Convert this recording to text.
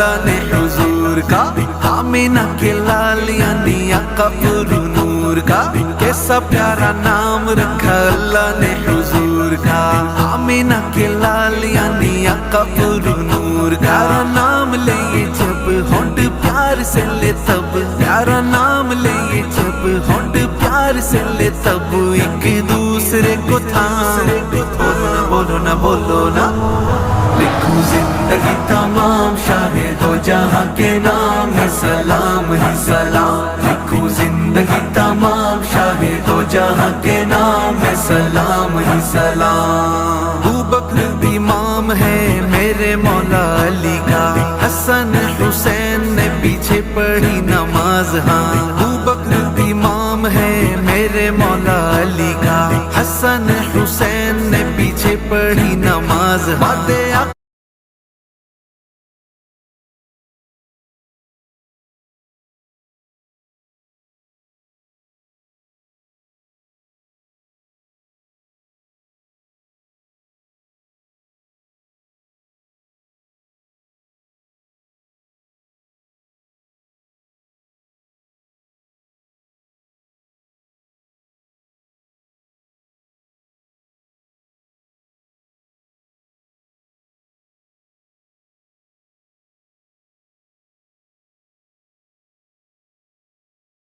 अल्लाह ने हुजूर का, आमीना के लाल यानी आका पुरनूर का। कैसा प्यारा नाम रखा अल्लाह ने हुजूर का, आमीना के लाल यानी आका पुरनूर का। प्यारा नाम ले जब होंठ प्यार से ले तब, प्यारा नाम ले जब होंठ प्यार से ले तब, एक दूसरे को थाम। बोलो ना बोलो ना, लिखूं जिंदगी तमाम शाहे दो जहां के नाम है सलाम ही सलाम। लिखूं जिंदगी तमाम शाहे दो जहां के नाम है सलाम ही सलाम। अबू बकर इमाम है मेरे मौला अली का, हसन हुसैन ने पीछे पढ़ी नमाज। हाँ अबू बकर इमाम है मेरे मौला अली का, हसन हुसैन ने पीछे पढ़ी नमाज। बातें